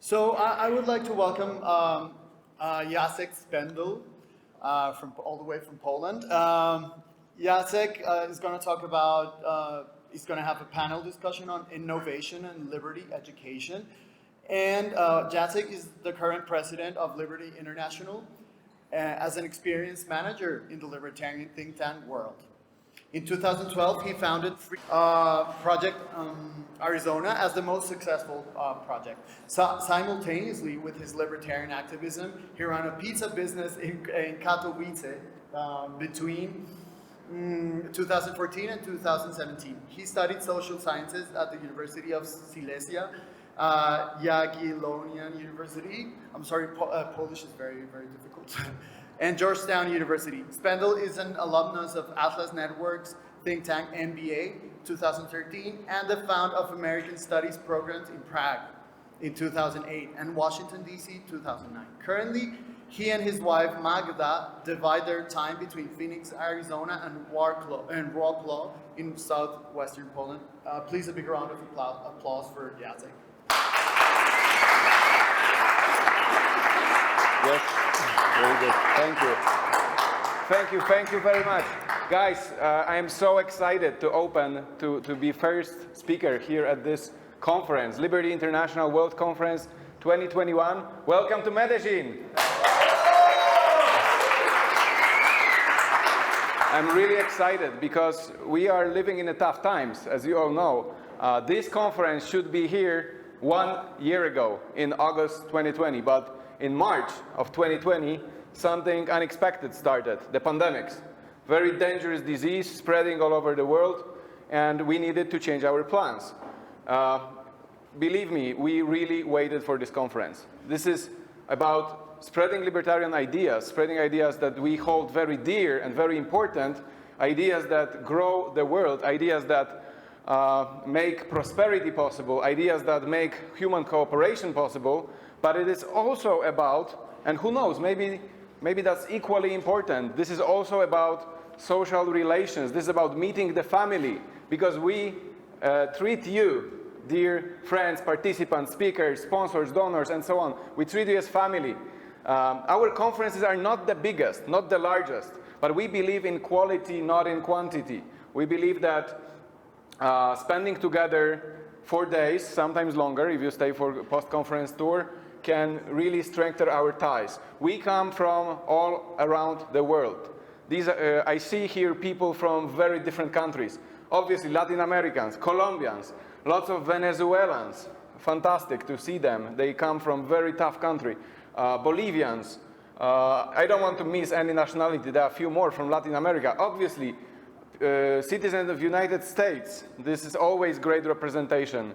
So I would like to welcome Jacek Spendel from all the way from Poland. Jacek is going to talk about, he's going to have a panel discussion on innovation and liberty education. And Jacek is the current president of Liberty International as an experienced manager in the libertarian think tank world. In 2012, he founded Project Arizona as the most successful project. Simultaneously with his libertarian activism, he ran a pizza business in Katowice between 2014 and 2017. He studied social sciences at the University of Silesia, Jagiellonian University. I'm sorry, Polish is very, very difficult. And Georgetown University. Spendel is an alumnus of Atlas Network's think tank MBA 2013 and the founder of American Studies programs in Prague in 2008 and Washington, D.C. 2009. Currently, he and his wife Magda divide their time between Phoenix, Arizona and Wrocław in southwestern Poland. Please a big round of applause for Jacek. Yes, very good. Thank you very much. Guys, I am so excited to be first speaker here at this conference, Liberty International World Conference 2021. Welcome to Medellin. I'm really excited because we are living in tough times, as you all know. This conference should be here 1 year ago in August 2020, but in March of 2020, something unexpected started, the pandemics. Very dangerous disease spreading all over the world, and we needed to change our plans. Believe me, we really waited for this conference. This is about spreading libertarian ideas, spreading ideas that we hold very dear and very important, ideas that grow the world, ideas that make prosperity possible, ideas that make human cooperation possible. But it is also about, and who knows, maybe that's equally important, this is also about social relations. This is about meeting the family, because we treat you, dear friends, participants, speakers, sponsors, donors, and so on. We treat you as family. Our conferences are not the biggest, not the largest, but we believe in quality, not in quantity. We believe that spending together 4 days, sometimes longer if you stay for a post-conference tour, can really strengthen our ties. We come from all around the world. I see here people from very different countries. Obviously Latin Americans, Colombians, lots of Venezuelans. Fantastic to see them. They come from very tough country. Bolivians. I don't want to miss any nationality. There are a few more from Latin America. Obviously, citizens of the United States. This is always great representation.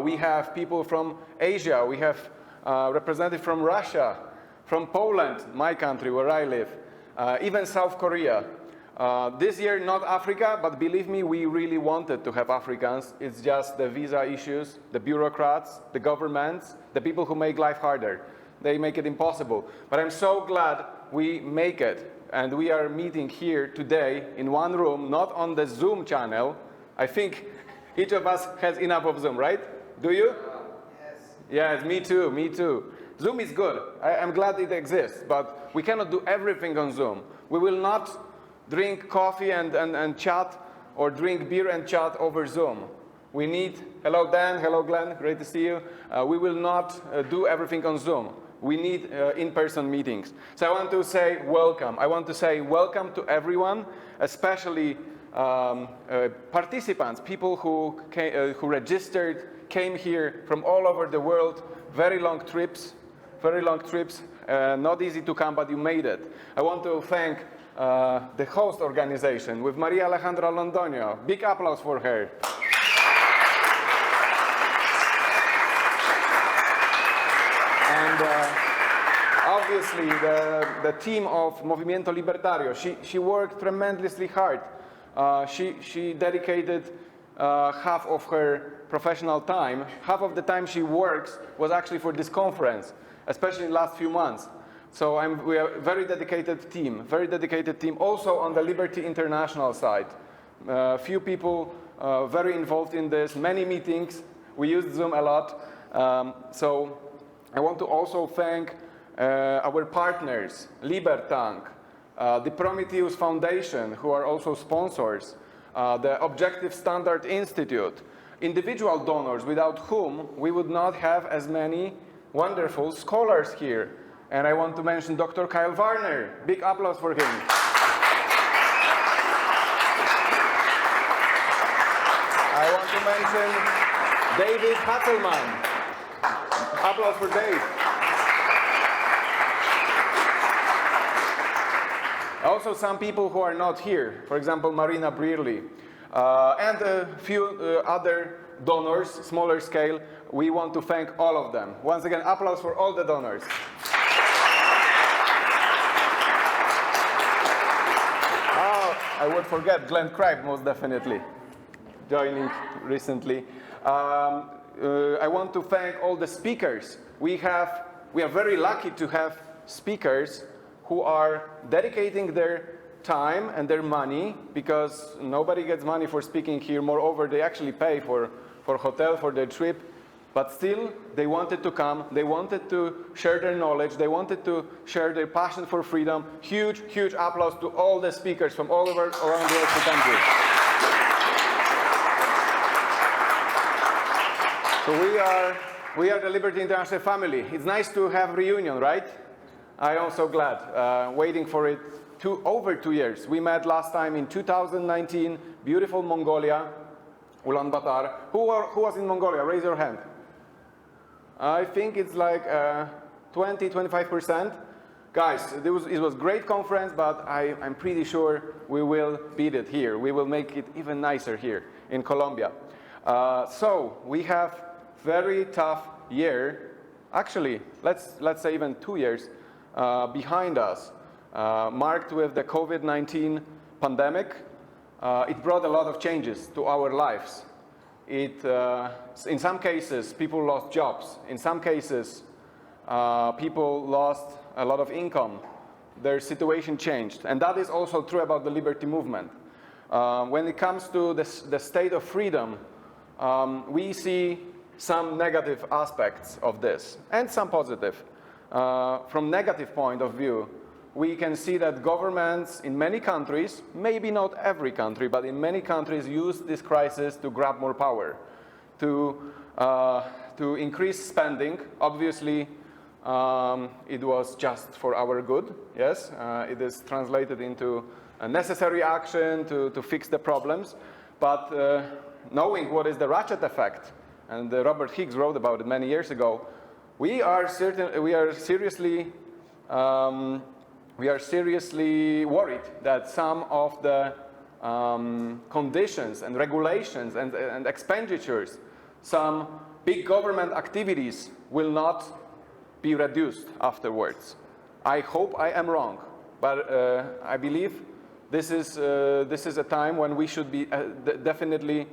We have people from Asia. We have representatives from Russia, from Poland, my country where I live, even South Korea. This year, not Africa, but believe me, we really wanted to have Africans. It's just the visa issues, the bureaucrats, the governments, the people who make life harder. They make it impossible. But I'm so glad we make it. And we are meeting here today in one room, not on the Zoom channel. I think each of us has enough of Zoom, right? Do you? Yes, me too. Zoom is good. I'm glad it exists, but we cannot do everything on Zoom. We will not drink coffee and chat, or drink beer and chat over Zoom. We need, hello Dan, hello Glenn, great to see you. We will not do everything on Zoom. We need in-person meetings. So I want to say welcome. I want to say welcome to everyone, especially participants, people who registered, came here from all over the world, very long trips, not easy to come, but you made it. I want to thank the host organization with Maria Alejandra Londoño. Big applause for her. And obviously the team of Movimiento Libertario, she worked tremendously hard. She dedicated half of her professional time. Half of the time she works was actually for this conference, especially in the last few months. So we are a very dedicated team also on the Liberty International side. Few people very involved in this, many meetings. We used Zoom a lot. So I want to also thank our partners, Libertank, the Prometheus Foundation, who are also sponsors, the Objective Standard Institute, individual donors without whom we would not have as many wonderful scholars here. And I want to mention Dr. Kyle Warner. Big applause for him. I want to mention David Hattelman. Applause for Dave. Also some people who are not here, for example, Marina Brearley, and a few other donors, smaller scale. We want to thank all of them. Once again, applause for all the donors. I would forget Glenn Cripe, most definitely, joining recently. I want to thank all the speakers. We are very lucky to have speakers who are dedicating their time and their money, because nobody gets money for speaking here. Moreover, they actually pay for hotel, for their trip. But still, they wanted to come, they wanted to share their knowledge, they wanted to share their passion for freedom. Huge, huge applause to all the speakers from all over around the country. So we are the Liberty International family. It's nice to have reunion, right? I am so glad, waiting for it over 2 years. We met last time in 2019, beautiful Mongolia, Ulaanbaatar. Who was in Mongolia? Raise your hand. I think it's like 20-25%. Guys, it was great conference, but I'm pretty sure we will beat it here. We will make it even nicer here in Colombia. So we have very tough year. Actually, let's say even 2 years behind us, marked with the COVID-19 pandemic. It brought a lot of changes to our lives. In some cases, people lost jobs. In some cases, people lost a lot of income. Their situation changed. And that is also true about the liberty movement. When it comes to the state of freedom, we see some negative aspects of this and some positive. From negative point of view, we can see that governments in many countries, maybe not every country, but in many countries, use this crisis to grab more power, to increase spending. Obviously, it was just for our good, yes. It is translated into a necessary action to fix the problems. But knowing what is the ratchet effect, and Robert Higgs wrote about it many years ago, we are seriously worried that some of the conditions and regulations and expenditures, some big government activities will not be reduced afterwards. I hope I am wrong, but I believe this is a time when we should be definitely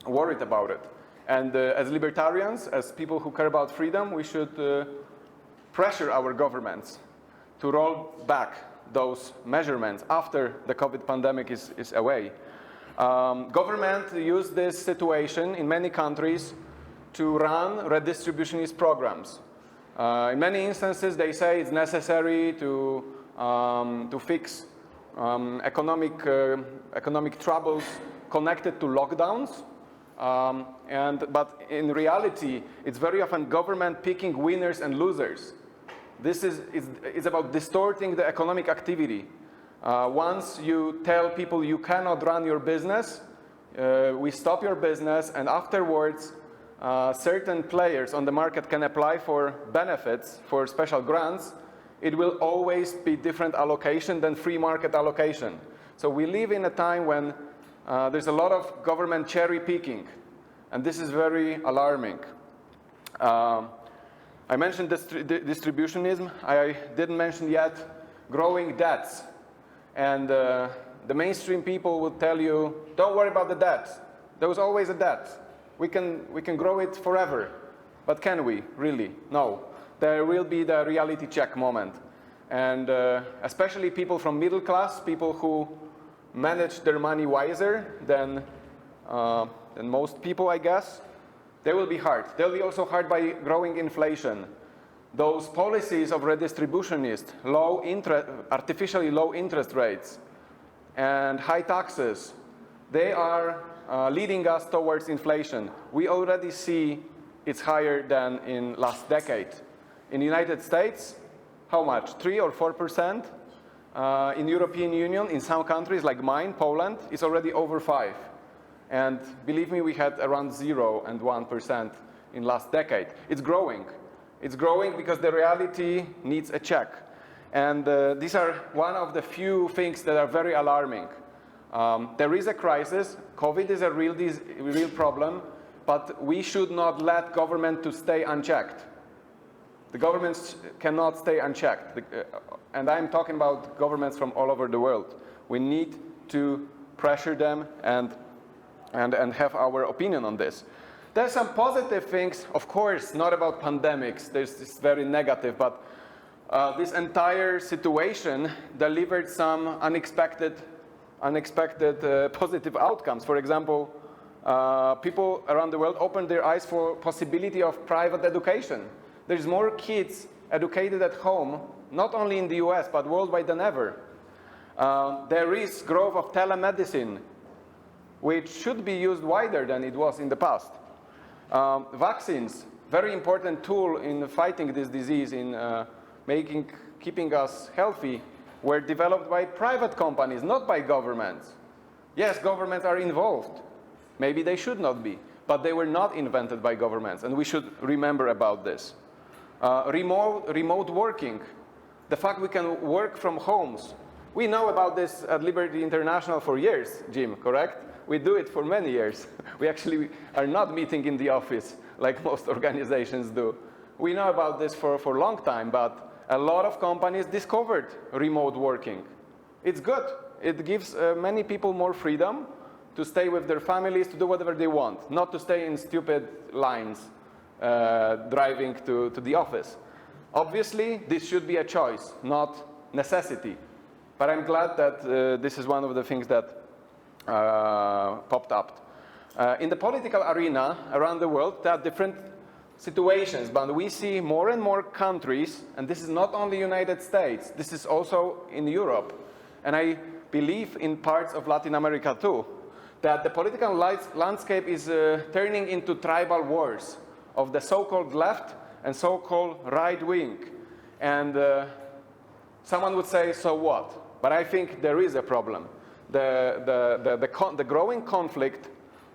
worried about it. And as libertarians, as people who care about freedom, we should pressure our governments to roll back those measurements after the COVID pandemic is away. Government use this situation in many countries to run redistributionist programs. In many instances, they say it's necessary to fix economic troubles connected to lockdowns. But in reality, it's very often government picking winners and losers. This is about distorting the economic activity. Once you tell people you cannot run your business, we stop your business, and afterwards, certain players on the market can apply for benefits, for special grants. It will always be different allocation than free market allocation. So we live in a time when there's a lot of government cherry picking, and this is very alarming. I mentioned distributionism. I didn't mention yet growing debts. And the mainstream people would tell you, don't worry about the debt. There was always a debt. We can grow it forever. But can we, really? No. There will be the reality check moment. And especially people from middle class, people who manage their money wiser than most people, I guess, They will be hard. They'll be also hard by growing inflation. Those policies of redistributionist, artificially low interest rates, and high taxes, they are leading us towards inflation. We already see it's higher than in last decade. In the United States, how much? 3 or 4%? In European Union, in some countries like mine, Poland, it's already over 5. And believe me, we had around 0 and 1% in last decade. It's growing. It's growing because the reality needs a check. And these are one of the few things that are very alarming. There is a crisis. COVID is a real problem, but we should not let government to stay unchecked. The governments cannot stay unchecked. And I'm talking about governments from all over the world. We need to pressure them and have our opinion on this. There's some positive things, of course, not about pandemics. This is very negative, but this entire situation delivered some unexpected positive outcomes. For example, people around the world opened their eyes for possibility of private education. There's more kids educated at home, not only in the US, but worldwide than ever. There is growth of telemedicine, which should be used wider than it was in the past. Vaccines, very important tool in fighting this disease, in keeping us healthy, were developed by private companies, not by governments. Yes, governments are involved. Maybe they should not be, but they were not invented by governments, and we should remember about this. Remote working, the fact we can work from homes. We know about this at Liberty International for years, Jim, correct? We do it for many years. We actually are not meeting in the office like most organizations do. We know about this for a long time, but a lot of companies discovered remote working. It's good. It gives many people more freedom to stay with their families, to do whatever they want, not to stay in stupid lines driving to the office. Obviously, this should be a choice, not necessity. But I'm glad that this is one of the things that popped up. In the political arena around the world, there are different situations, but we see more and more countries, and this is not only United States, this is also in Europe, and I believe in parts of Latin America too, that the political landscape is turning into tribal wars of the so-called left and so-called right wing. And someone would say, so what? But I think there is a problem. The growing conflict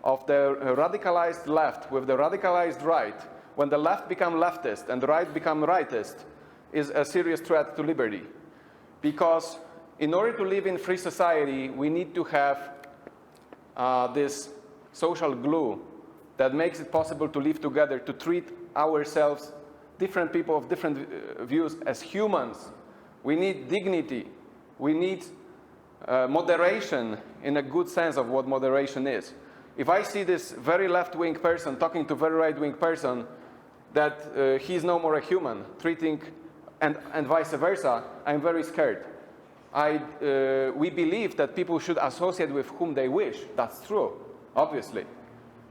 of the radicalized left with the radicalized right, when the left become leftist and the right become rightist, is a serious threat to liberty. Because in order to live in free society, we need to have this social glue that makes it possible to live together, to treat ourselves, different people of different views, as humans. We need dignity. We need moderation in a good sense of what moderation is. If I see this very left-wing person talking to a very right-wing person, that he's no more a human, treating, and vice versa, I'm very scared. We believe that people should associate with whom they wish. That's true, obviously.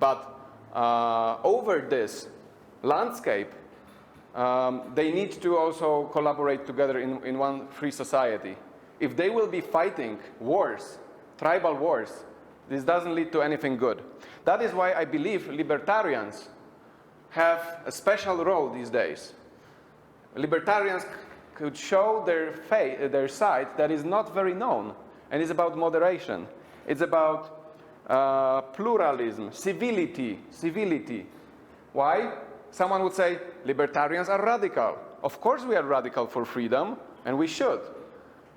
But over this landscape, they need to also collaborate together in one free society. If they will be fighting wars, tribal wars, this doesn't lead to anything good. That is why I believe libertarians have a special role these days. Libertarians could show their side that is not very known, and it's about moderation. It's about pluralism, civility. Why? Someone would say, libertarians are radical. Of course we are radical for freedom, and we should.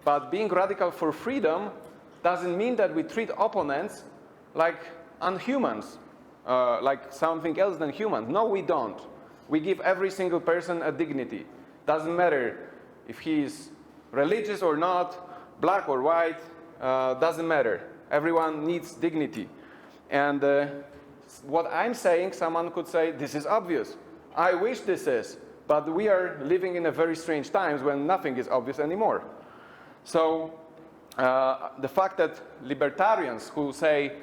But being radical for freedom doesn't mean that we treat opponents like unhumans, like something else than humans. No, we don't. We give every single person a dignity. Doesn't matter if he is religious or not, black or white, doesn't matter. Everyone needs dignity. And what I'm saying, someone could say, this is obvious. I wish this is, but we are living in a very strange times when nothing is obvious anymore. So the fact that libertarians who say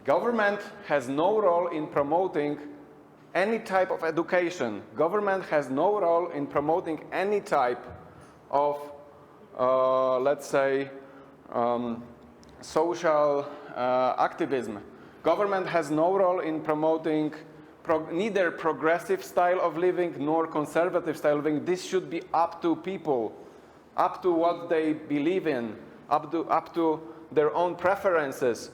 government has no role in promoting any type of education. Government has no role in promoting any type of, let's say, social activism. Government has no role in promoting neither progressive style of living nor conservative style of living. This should be up to people, up to what they believe in, up to their own preferences.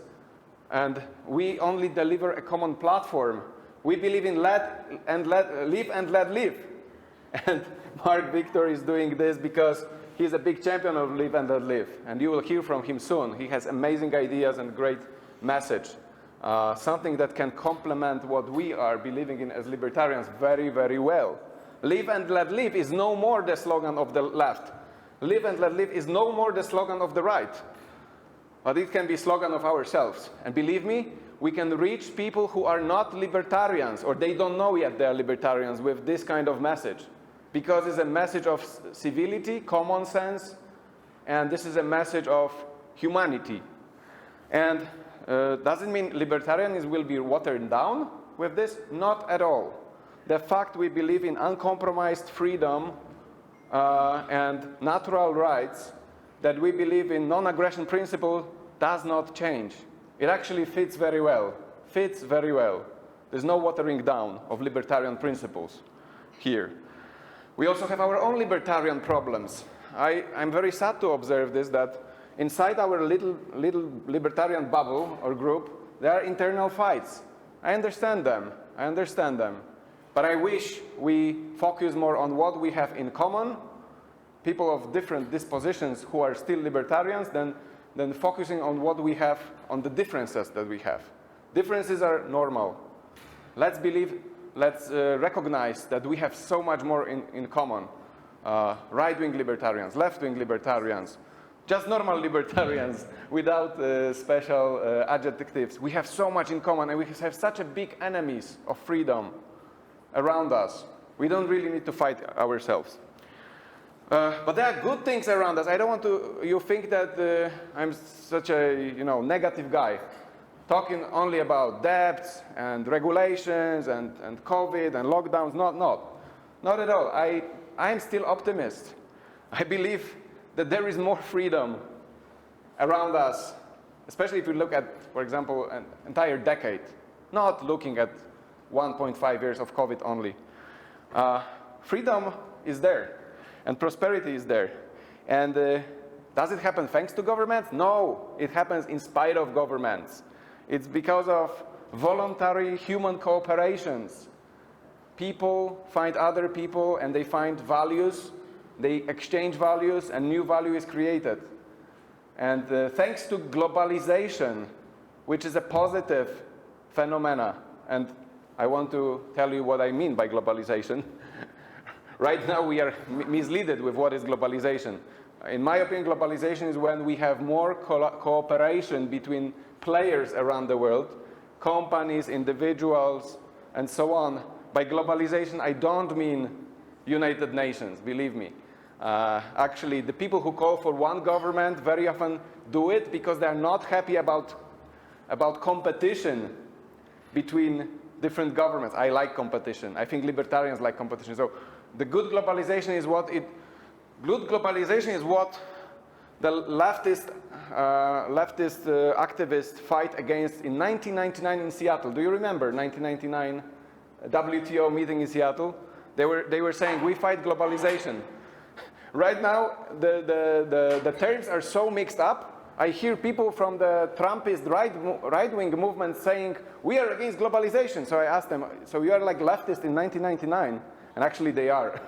And we only deliver a common platform. We believe in live and let live. And Mark Victor is doing this because he's a big champion of live and let live. And you will hear from him soon. He has amazing ideas and great message. Something that can complement what we are believing in as libertarians very, very well. Live and let live is no more the slogan of the left. Live and let live is no more the slogan of the right. But it can be a slogan of ourselves. And believe me, we can reach people who are not libertarians, or they don't know yet they are libertarians, with this kind of message. Because it's a message of civility, common sense, and this is a message of humanity. And does it mean libertarianism will be watered down with this? Not at all. The fact we believe in uncompromised freedom and natural rights, that we believe in non-aggression principle, does not change. It actually fits very well. Fits very well. There's no watering down of libertarian principles here. We also have our own libertarian problems. I'm very sad to observe this, that inside our little libertarian bubble or group, there are internal fights. I understand them. But I wish we focus more on what we have in common, people of different dispositions who are still libertarians, than focusing on what we have, on the differences that we have. Differences are normal. Let's recognize that we have so much more in common. Right-wing libertarians, left-wing libertarians, just normal libertarians without special adjectives. We have so much in common, and we have such a big enemies of freedom around us. We don't really need to fight ourselves. But there are good things around us. I don't want you think that I'm such a negative guy, talking only about debts and regulations and COVID and lockdowns. Not at all. I'm still optimist. I believe that there is more freedom around us, especially if you look at, for example, an entire decade, not looking at 1.5 years of COVID only. Freedom is there, and prosperity is there. And does it happen thanks to governments? No, it happens in spite of governments. It's because of voluntary human cooperations. People find other people, and they find values. They exchange values, and new value is created. And thanks to globalization, which is a positive phenomena, and I want to tell you what I mean by globalization. Right now we are misleaded with what is globalization. In my opinion, globalization is when we have more cooperation between players around the world, companies, individuals, and so on. By globalization, I don't mean United Nations, believe me. Actually, the people who call for one government very often do it because they are not happy about competition between different governments. I like competition. I think libertarians like competition. So the good globalization is what the leftist activists fight against in 1999 in Seattle. Do you remember 1999 WTO meeting in Seattle? They were saying we fight globalization. Right now the terms are so mixed up. I hear people from the Trumpist right-wing movement saying we are against globalization. So I asked them, so you are like leftist in 1999? And actually they are.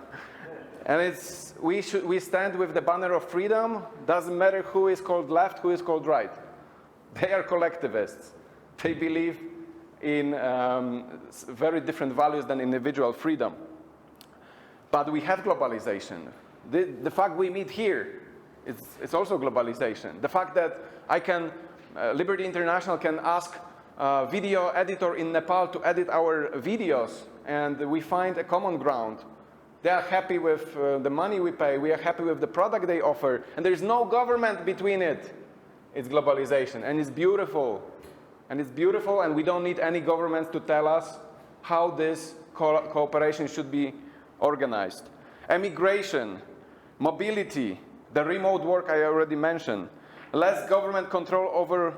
And we stand with the banner of freedom. Doesn't matter who is called left, who is called right. They are collectivists. They believe in very different values than individual freedom. But we have globalization. The fact we meet here, it's also globalization. The fact that Liberty International can ask a video editor in Nepal to edit our videos, and we find a common ground. They are happy with the money we pay. We are happy with the product they offer. And there is no government between it. It's globalization. And it's beautiful. And we don't need any government to tell us how this cooperation should be organized. Emigration, mobility, the remote work I already mentioned, less government control over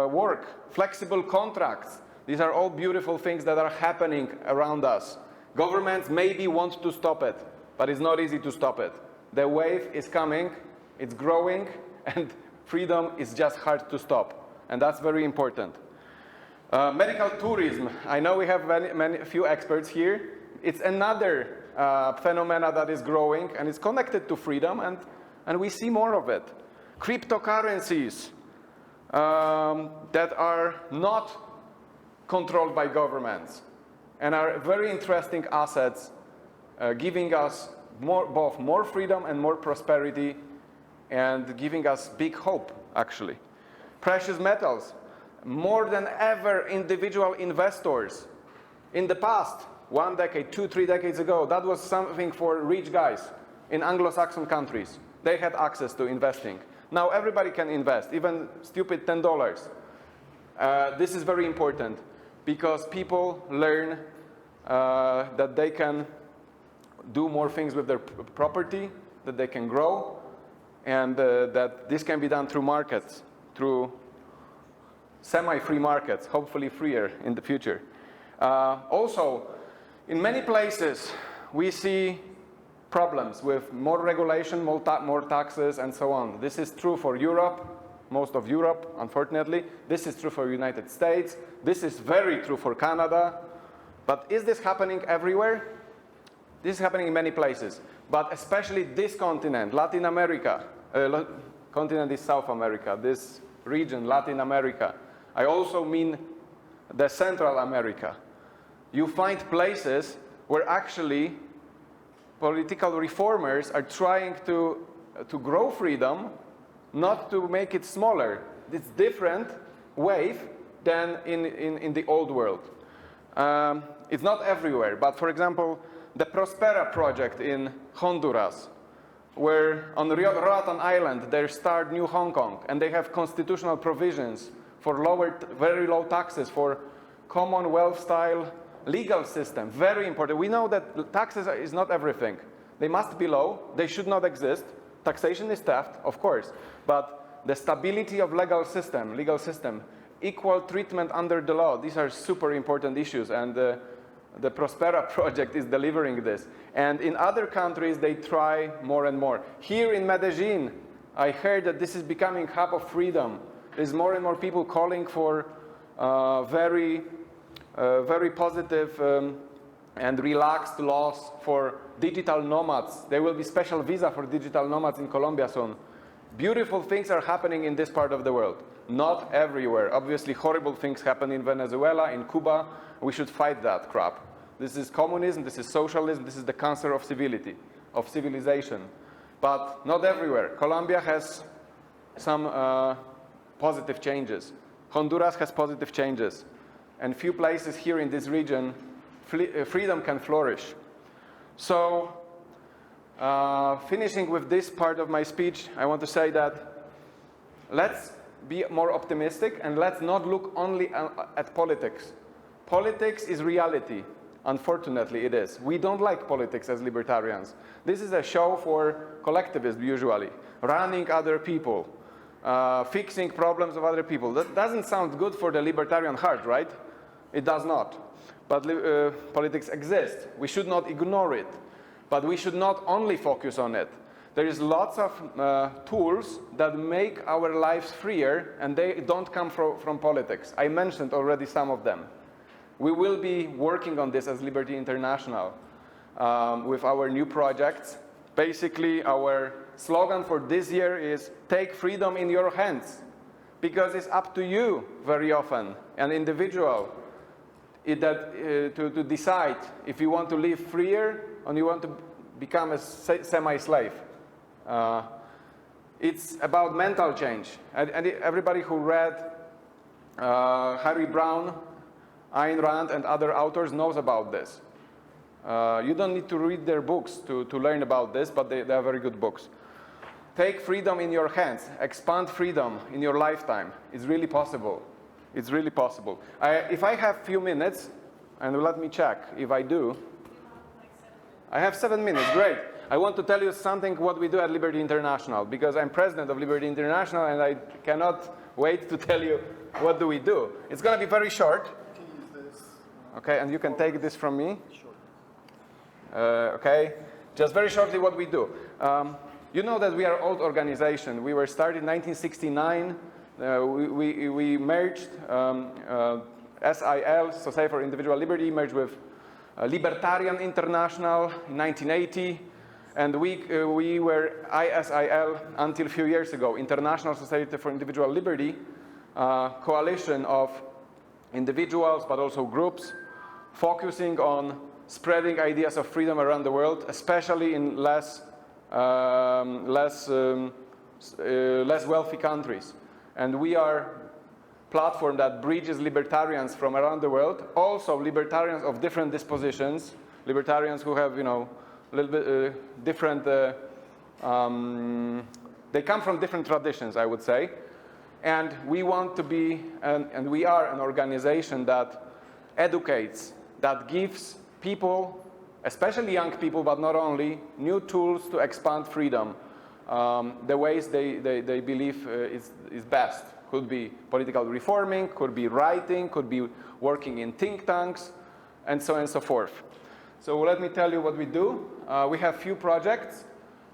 work, flexible contracts. These are all beautiful things that are happening around us. Governments maybe want to stop it, but it's not easy to stop it. The wave is coming, it's growing, and freedom is just hard to stop. And that's very important. Medical tourism. I know we have few experts here. It's another phenomena that is growing, and it's connected to freedom, and we see more of it. Cryptocurrencies that are not controlled by governments and are very interesting assets, giving us both more freedom and more prosperity, and giving us big hope, actually. Precious metals. More than ever, individual investors. In the past, 1 decade, 2-3 decades ago, that was something for rich guys in Anglo-Saxon countries. They had access to investing. Now everybody can invest, even stupid $10. This is very important because people learn that they can do more things with their property, that they can grow, and that this can be done through markets, through semi-free markets, hopefully freer in the future. Also, in many places, we see problems with more regulation, more taxes, and so on. This is true for Europe, most of Europe, unfortunately. This is true for the United States. This is very true for Canada. But is this happening everywhere? This is happening in many places, but especially this continent, Latin America. Continent is South America, this region, Latin America. I also mean the Central America. You find places where actually political reformers are trying to grow freedom, not to make it smaller. It's different wave than in the old world. It's not everywhere, but for example, the Prospera project in Honduras, where on Roatan Island they start New Hong Kong, and they have constitutional provisions for very low taxes, for Commonwealth-style legal system. Very important. We know that taxes is not everything. They must be low. They should not exist. Taxation is theft, of course, but the stability of legal system, equal treatment under the law, these are super important issues, and the Prospera project is delivering this. And in other countries, they try more and more. Here in Medellin, I heard that this is becoming hub of freedom. There's more and more people calling for very positive and relaxed laws for digital nomads. There will be special visa for digital nomads in Colombia soon. Beautiful things are happening in this part of the world. Not everywhere. Obviously, horrible things happen in Venezuela, in Cuba. We should fight that crap. This is communism, this is socialism, this is the cancer of civility, of civilization. But not everywhere. Colombia has some positive changes. Honduras has positive changes. And few places here in this region, freedom can flourish. So, finishing with this part of my speech, I want to say that let's be more optimistic and let's not look only at politics. Politics is reality. Unfortunately, it is. We don't like politics as libertarians. This is a show for collectivists, usually. Running other people, fixing problems of other people. That doesn't sound good for the libertarian heart, right? It does not. But politics exists. We should not ignore it. But we should not only focus on it. There is lots of tools that make our lives freer, and they don't come from politics. I mentioned already some of them. We will be working on this as Liberty International with our new projects. Basically, our slogan for this year is take freedom in your hands, because it's up to you very often, an individual, to decide if you want to live freer or you want to become a semi-slave. It's about mental change. And everybody who read Harry Brown, Ayn Rand, and other authors knows about this. You don't need to read their books to learn about this, but they are very good books. Take freedom in your hands. Expand freedom in your lifetime. It's really possible. It's really possible. If I have a few minutes, and let me check if I do. I have 7 minutes, great. I want to tell you something what we do at Liberty International, because I'm president of Liberty International and I cannot wait to tell you what do we do. It's going to be very short. You can use this. Okay, and you can take this from me. Sure. Okay, just very shortly what we do. You know that we are an old organization. We were started in 1969. We merged SIL, Society for Individual Liberty, merged with Libertarian International in 1980. And we were ISIL until a few years ago, International Society for Individual Liberty, coalition of individuals but also groups focusing on spreading ideas of freedom around the world, especially in less wealthy countries. And we are a platform that bridges libertarians from around the world, also libertarians of different dispositions, libertarians who have, you know, a little bit different, they come from different traditions, I would say. And we want to be, and we are an organization that educates, that gives people, especially young people, but not only, new tools to expand freedom. The ways they believe is best. Could be political reforming, could be writing, could be working in think tanks, and so on and so forth. So let me tell you what we do. We have few projects.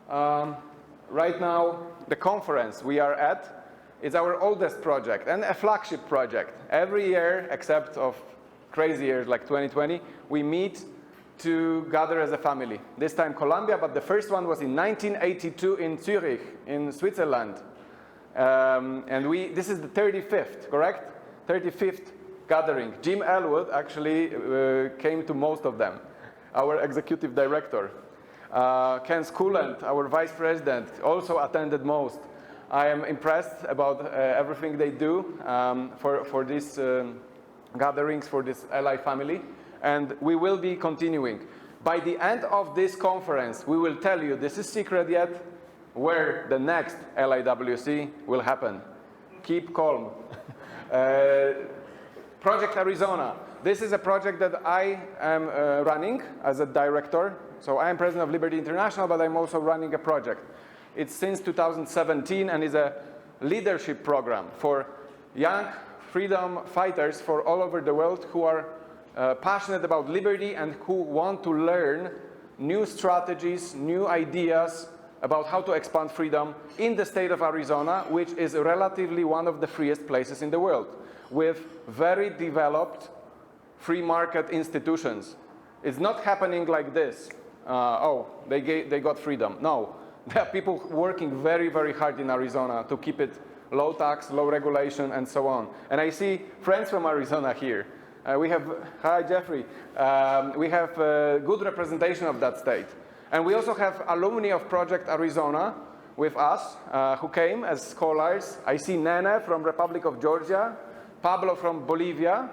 Right now, the conference we are at is our oldest project and a flagship project. Every year, except of crazy years like 2020, we meet to gather as a family. This time Colombia, but the first one was in 1982 in Zurich, in Switzerland. And this is the 35th, correct? 35th gathering. Jim Elwood actually came to most of them, our executive director. Ken Schooland, our vice president, also attended most. I am impressed about everything they do for these gatherings, for this ally family. And we will be continuing. By the end of this conference, we will tell you, this is secret yet, where the next LIWC will happen. Keep calm. Project Arizona. This is a project that I am running as a director. So I am president of Liberty International, but I'm also running a project. It's since 2017 and is a leadership program for young freedom fighters for all over the world who are passionate about liberty and who want to learn new strategies, new ideas about how to expand freedom in the state of Arizona, which is relatively one of the freest places in the world, with very developed free market institutions. It's not happening like this. They got freedom. No, there are people working very, very hard in Arizona to keep it low tax, low regulation, and so on. And I see friends from Arizona here. Hi Jeffrey, we have a good representation of that state. And we also have alumni of Project Arizona with us who came as scholars. I see Nene from Republic of Georgia, Pablo from Bolivia.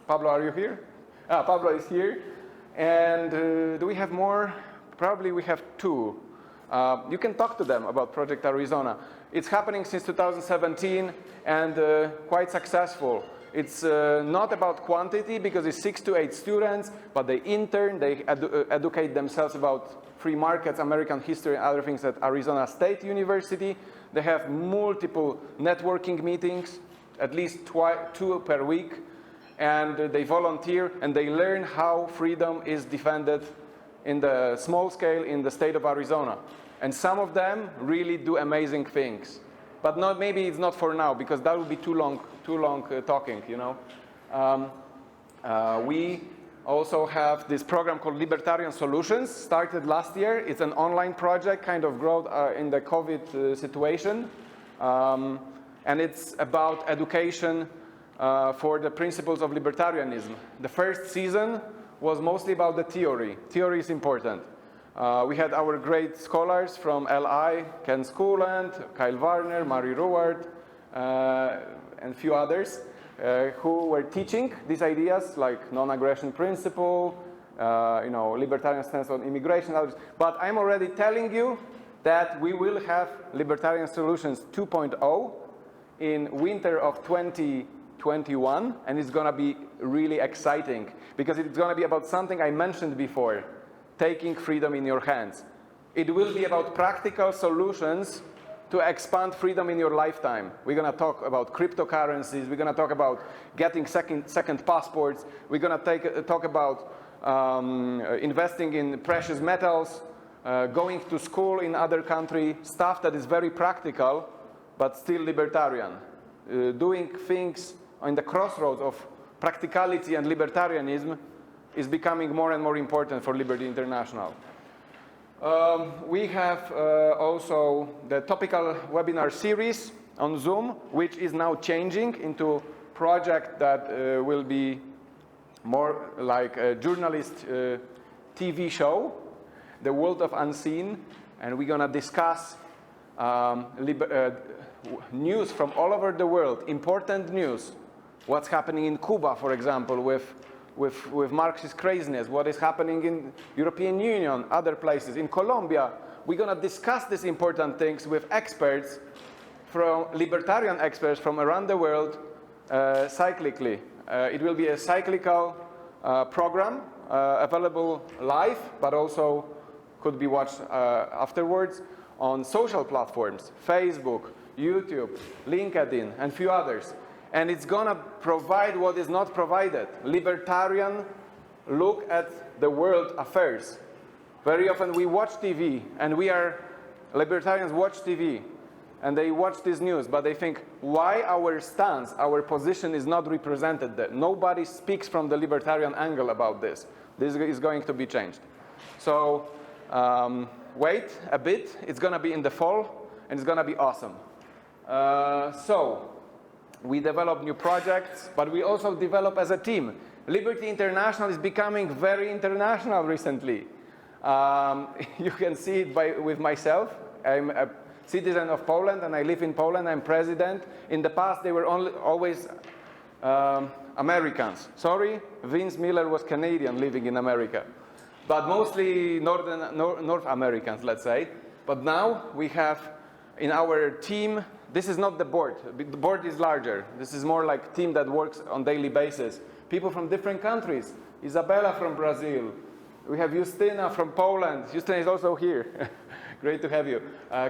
Pablo, are you here? Pablo is here. And do we have more? Probably we have two. You can talk to them about Project Arizona. It's happening since 2017 and quite successful. It's not about quantity because it's 6 to 8 students, but they intern, they educate themselves about free markets, American history, and other things at Arizona State University. They have multiple networking meetings, at least 2 per week, and they volunteer and they learn how freedom is defended in the small scale in the state of Arizona. And some of them really do amazing things. But maybe it's not for now, because that would be too long talking, you know. We also have this program called Libertarian Solutions, started last year. It's an online project, kind of growth in the COVID situation. And it's about education for the principles of libertarianism. The first season was mostly about the theory. Theory is important. We had our great scholars from LI, Ken Schooland, Kyle Warner, Mari Ruward, and a few others who were teaching these ideas like non-aggression principle, you know, libertarian stance on immigration, others. But I'm already telling you that we will have Libertarian Solutions 2.0 in winter of 2020, 2021, and it's going to be really exciting because it's going to be about something I mentioned before, taking freedom in your hands. It will be about practical solutions to expand freedom in your lifetime. We're going to talk about cryptocurrencies. We're going to talk about getting second passports. We're going to talk about investing in precious metals, going to school in other country, stuff that is very practical, but still libertarian. Doing things on the crossroads of practicality and libertarianism is becoming more and more important for Liberty International. We have also the topical webinar series on Zoom, which is now changing into a project that will be more like a journalist TV show, The World of Unseen, and we're going to discuss news from all over the world, important news. What's happening in Cuba, for example, with Marxist craziness, what is happening in European Union, other places. In Colombia, we're going to discuss these important things with experts, from libertarian experts from around the world, cyclically. It will be a cyclical program, available live, but also could be watched afterwards on social platforms, Facebook, YouTube, LinkedIn, and few others. And it's going to provide what is not provided, libertarian look at the world affairs. Very often we watch TV, and libertarians watch TV, and they watch this news, but they think, why our stance, our position is not represented there? Nobody speaks from the libertarian angle about this. This is going to be changed. So wait a bit, it's going to be in the fall, and it's going to be awesome. So we develop new projects, but we also develop as a team. Liberty International is becoming very international recently. You can see it with myself. I'm a citizen of Poland, and I live in Poland. I'm president. In the past, they were always Americans. Sorry, Vince Miller was Canadian living in America. But mostly North Americans, let's say. But now we have in our team, this is not the board. The board is larger. This is more like a team that works on daily basis. People from different countries. Isabella from Brazil. We have Justyna from Poland. Justyna is also here. Great to have you.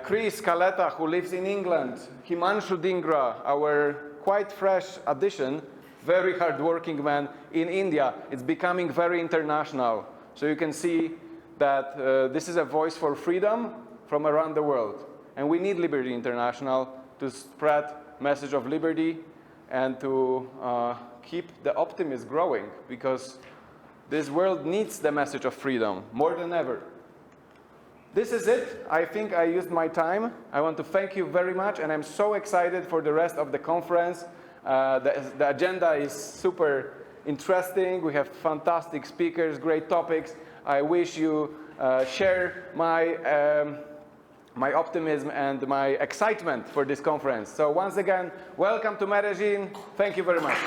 Chris Kaleta, who lives in England. Himanshu Dhingra, our quite fresh addition, very hardworking man in India. It's becoming very international. So you can see that this is a voice for freedom from around the world. And we need Liberty International to spread message of liberty and to keep the optimism growing, because this world needs the message of freedom more than ever. This is it. I think I used my time. I want to thank you very much, and I'm so excited for the rest of the conference. The agenda is super interesting. We have fantastic speakers, great topics. I wish you share my optimism and my excitement for this conference. So once again, welcome to Medellin. Thank you very much.